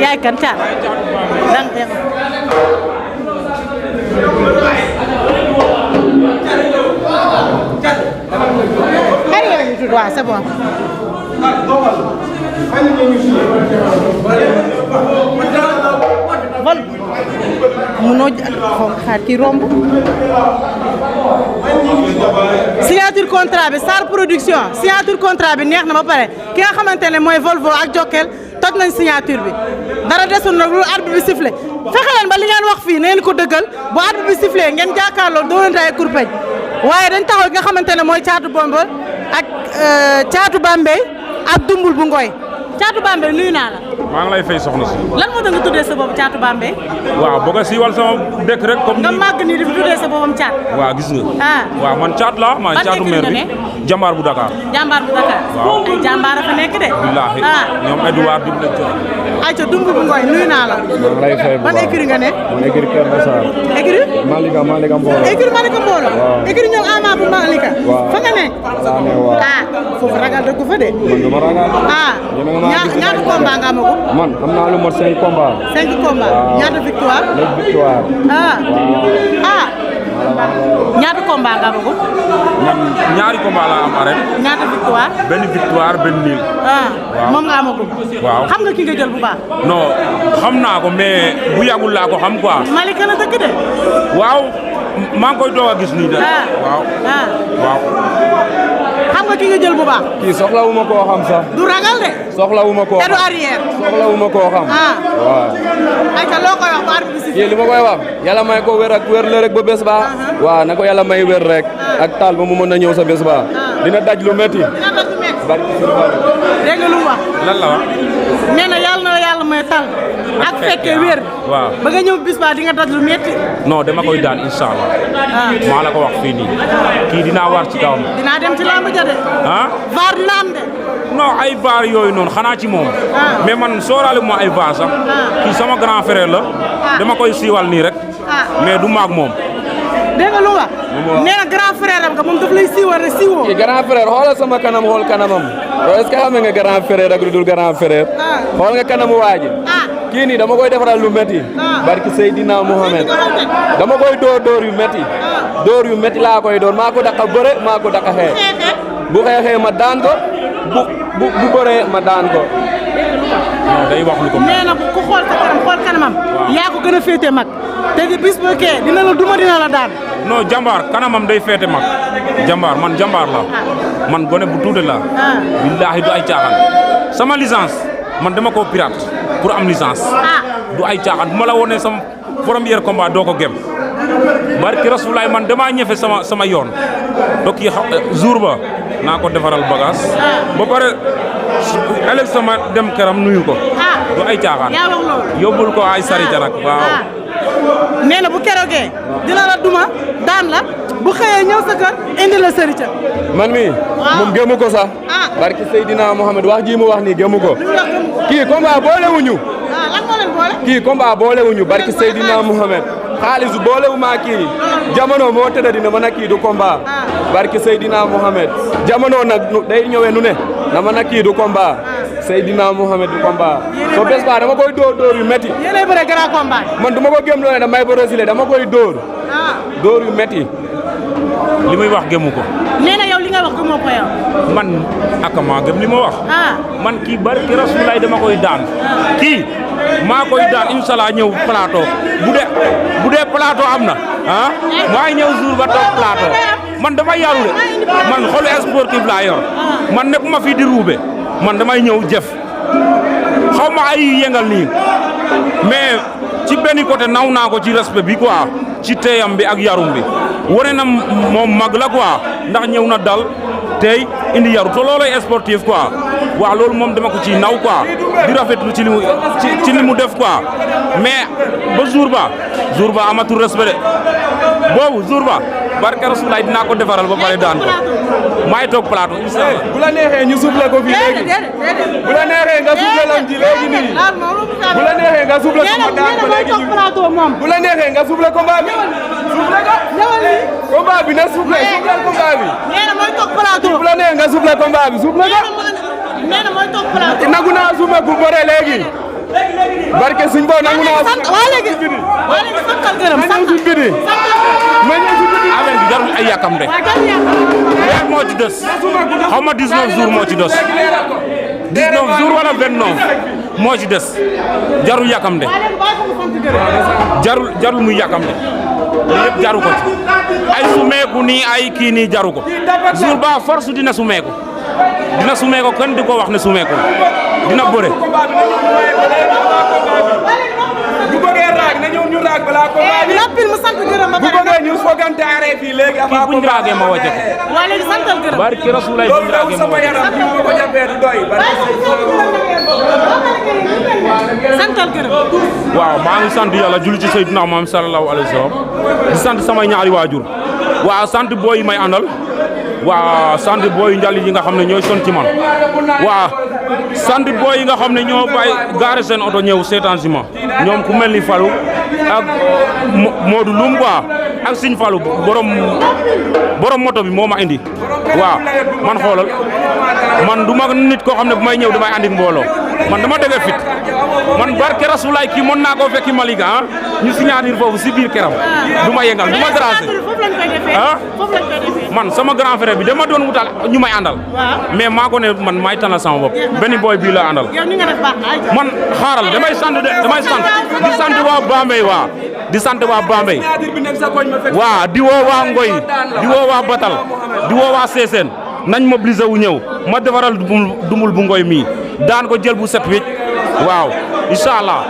yaay kan caat dang xari nga ñu tudd waaw c'est bon vol munoo xaar kii romb signature contrat bi Sarr production signature contrat bi neex na ba pare ki nga xamante ne mooy Volvo ak Jokkel toj nañ signature bi dara desul nag lu arbitre bi sifflé fexe leen ba li ngeen wax fii neen ko dëggal bu arbitre bi sifflé ngeen jàkkaarloo doonante ay kurpeñ waaye dañ taxaw nga xamante ne mooy caatu bomba ak caatu Bambey ak dumbul bu ngoy caatu Bambey nuyu naa la. maa ngi lay fay soxna si. lan moo tax nga tuddee sa bopp caatu Bambey. waaw bëgg a siiwal sama dëkk rek comme. nga màgg nii di tuddee sa boppam caat. waaw gis nga. ah waaw man caat la maa caatu maire bi jàmbaar bu Dakar. jàmbaar bu Dakar. waaw ay jàmbaar a fa nekk de. billaahi ñoom Edouard di la jox. ayca dumbul bu ngoy nuyu naa la. maa ngi lay fay bu baax ban écurie nga ne. man écurie Kër Massar. écurie. Malika Mbolo. écurie Malika Mbolo. waaw écurie ñoom Ama bu Malika. waaw fa nga nekk. laa ne waaw. ah foofu ragal dëgg fa de. man dama ragal. ah ñaata combat nga amagum. man am naa lu mot 5 combats. 5 combats. waaw ñaata victoire. 9 victoire. ah waaw. ah. ñaata combat nga amagum. man ñaari combat laa am arène. ñaata victoire. benn victoire benn nul. ah waaw moom nga amagum. waaw xam nga ki nga jël bu baax. non xam naa ko mais bu yàggul laa ko xam quoi. Malika la dëkk de. waaw maa ngi koy doog a gis nii de. ah waaw ah waaw. xam nga ki nga jël bu baax. kii soxlawuma koo xam sax. du ragal de. soxlawuma koo te xam du arrière. soxlawuma koo xam. ah waaw. ayca loo koy wax ba arbitre bi sifflé. kii li ma koy wax yàlla may ko wér ak wér la rek ba bés ba. waaw na ko yàlla may wér rek. ak taal ba mu mën a ñëw sa bés ba. dina daj lu métti. dina daj lu métti. barki si dégg nga lu mu wax. lan la wax. nee na yàlla na la yàlla may tal. ak fekkee wér. waaw ba nga ñëw bis ba di nga daj lu métti. non dama koy daan incha allah. ah maa la ko wax fii nii. kii dinaa war ci kawam. dinaa dem ci lamb ja de. ah. vaar dina am de. non ay vaar yooyu noonu xanaa ci moom. mais man sóoraale ma ay vaar sax. kii sama grand frère la. dama koy siiwal nii rek. mais du maag moom. dégg nga lu mu wax. nee na grand frère am nga moom daf lay siiwal rek siiwoo. kii grand frère xoolal sama kanam xool kanamam. yow est-ce que xam nga grand frère ak lu dul grand frère. xool nga kanamu waa ji. kii nii dama koy defaral lu métti. barki Seydina Mohamed. dama koy dóor yu métti. dóor yu métti laa koy dóor maa ko daq a bëre maa ko daq a xeex. bu xeexee ma daan ko bu bëree ma daan ko. non day wax lu ko. nee na ku xool sa kanam xool kanamam. yaa ko gën a féete mag. te di bis ba kee dina la duma dina la daan. non jàmbaar kanamam day féete mag. jàmbaar man jàmbaar la man gone bu tuuti la. billaahi du ay caaxaan. sama licence man dama ko pirate pour am licence. du ay caaxaan bu ma la wonee sama premier combat doo ko gem. barki Rasulaay man damaa ñefe sama yoon. donc jour ba naa ko defaral bagage. ba pare ëllëg sama dem këram nuyu ko. du ay caaxaan. yaa wax loolu. yóbbul ko ay sarita nag waaw. nee na bu keroogee dina la duma daan la bu xëyee ñëw sa kër indi la sarita. man mi moom gému ko sax. barki Seydina Mohamed wax ji mu wax nii gému ko. kii combat boolewuñu. lan moo leen boole. kii combat boolewuñu barki Seydina Mohamed. xaalis boolewu maa kii jamono moo tëdd dina mën a kii du combat. barki Seydina Mohamed. jamono nag day ñëwee nu ne na mën a kii du combat. Seydina Mohamed du combat. so bés ba dama koy dóor yu métti. yéenay bëre grand combat. man du ma ko gëm loole damay borosile dama koy dóor. dóor yu métti. li muy wax gëmu ko. nee na yow li nga wax gëmoo ko yow. man ak maa gëm li ma wax. man kii barki Rasulaay dama koy daan. kii maa koy daan inshallah ñëw plateau bu dee plateau am na maa ñëw jour ba toog plateau man dama yaru de man xolu sportif laa yor man nekkuma fii di ruube man damay ñëw jëf xaw ma ay yëngal nii mais ci benn côté naw naa ko ci respect bi quoi ci teeyam bi ak yarum bi wane na moom mag la quoi ndax ñëw na dal tey indi yaru te looloy sportif quoi waaw loolu moom dama ko ci naw quoi di rafetlu ci li mu def quoi mais ba jour ba amatul respect de boobu jour ba barke Rasulaay dinaa ko defaral ba pare daan ko maay toog plateau inshallah bu la neexee ñu soufflé ko fii léegi bu la neexee nga soufflé lam ji léegi nii bu la neexee nga soufflé ko ma daan ko léegi bu la neexee nga soufflé combat bi soufflé ko combat bi na soufflé combat bi nee na mooy toog plateau bu la neexee nga soufflé combat bi soufflé ko nee na mooy toog plateau nagu naa soufflé ku bëre léegi barke suñ bo nangu naa waa léegi santal gërëm ma ñëw suñ bidi ma ñëw suñ bidi affaire bi jarul ay yàkkam de weer moo ci des xaw ma 19 jours moo ci des 19 jours wala 29 moo ci des jarul yàkkam de jarul muy yàkkam de yëpp jaru ko ci ay sumeeku nii ay kii nii jaru ko jour ba force dina sumeeku kenn di ko wax ne sumeeku dina bëre bu bëggee raag na ñëw ñu raag balaa ko noppil mu sant gërëm ba bu bëggee ñu fogante arrêt fii léegi kii buñ raagee ma wàcce ko waa léegi santal gërëm barki Rasulullah buñ raagee ma wàcce ko ko jàppee du doy santal gërëm waaw maa ngi sant yàlla julli ci Seydina Muhammad sallallahu alayhi wa sallam di sant samay ñaari waajur waaw sant booy yi may àndal waaw sant booy njali yi nga xam ne ñooy son ci man waaw sant booy yi nga xam ne ñoo bàyyi gaare seen oto ñëw seetaan si ma ñoom ku mel ni Fallou ak Modou Loum quoi ak Sëñ Fallou borom moto bi moo ma indi waaw man xoolal man du ma nit koo xam ne bu may ñëw damay andi mbooloo man dama dëgg fit man barke Rasulaay kii mën naa koo fekki Malika ñu signature foofu si biir keram du ma yëngal du ma tracé man sama grand frère bi dama doon wutal ñu may àndal mais maa ko ne man maay tànnal sama bopp benn boy bii la àndal man xaaral damay sant di sant waa Bambey di sant waa Bambey di woo waa Ngoy di woo waa Batal di woo waa Sessène nañ mobilisé wu ñëw ma defaral dumul bu Ngoy mii daan ko jël bu set wicc waaw incha allah.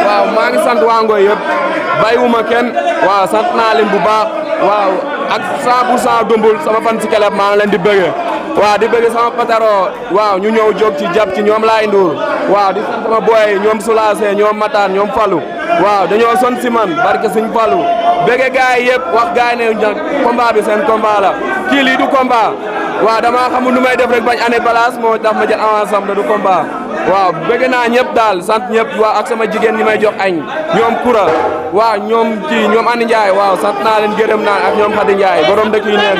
waaw maa ngi sant waa Ngoy yëpp bàyyiwuma kenn waaw sant naa leen bu baax waaw ak 100% dumbul sama fan si keleb maa ngi leen di bëggee waaw di bëggee sama pataro waaw ñu ñëw jóg ci jàpp ci ñoom laay nduur waaw di sant sama boy ñoom Soulacé ñoom Matar ñoom Fallou waaw dañoo son si man barke suñ Fallou bëggee gaay yëpp wax gaay ne combat bi seen combat la kii lii du combat waaw dama xamul nu may def rek bañ année balance moo tax ma jël avance am du combat waaw bëgg naa ñëpp daal sant ñëpp waaw ak sama jigéen ñi may jox añ ñoom Koura waaw ñoom Andi Ndiaye waaw sant naa leen gërëm naa ak ñoom Khady Ndiaye borom dëkk yi neen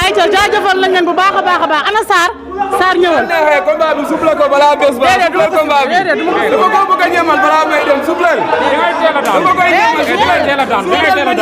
ay ca jaajëfal lañ leen bu baax a baax ana Sarr ñëwal neexee combat bi suble ko balaa bés ba suble combat bi dama ko bëgg a ñemal balaa may dem suble dama koy ñemal